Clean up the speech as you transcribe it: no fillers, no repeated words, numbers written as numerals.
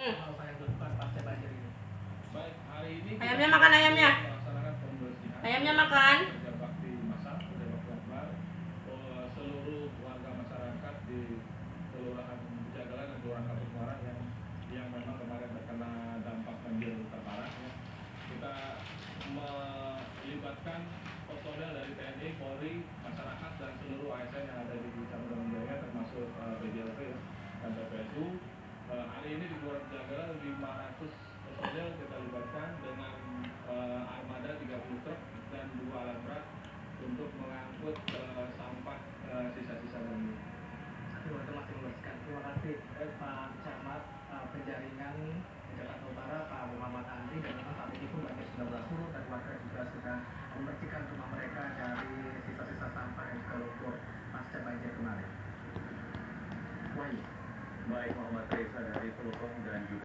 apa yang dilakukan pasca banjir ini? Baik, hari ini Ayamnya makan ayamnya. melaksanakan pembersihan. Ayamnya makan. Kerja bakti masal, kerja bakti akbar. Seluruh warga masyarakat di Kelurahan Jagalan dan Kelurahan Kapuk Muara yang memang kemarin terkena dampak banjir terparah. Ya. Kita melibatkan personel dari TNI, Polri, masyarakat dan seluruh ASN yang ada di Campur Jaya termasuk BJLP dan PPSU. Hari ini di Kelurahan Jagalan 500 personel kita libatkan dengan armada 30 truk dan 2 alat berat untuk mengangkut sampah sisa-sisa banjir. Untuk masih membersihkan. Terima kasih Pak Camat Penjaringan Jakarta Utara Pak Muhammad Andri, dan memang saat ini pun banjir sudah berlangsung dan warga juga sudah membersihkan rumah mereka dari sisa-sisa sampah yang juga lumpur pasca banjir kemarin. Wahyu. Baik, Muhammad Reza dari Pelukong dan juga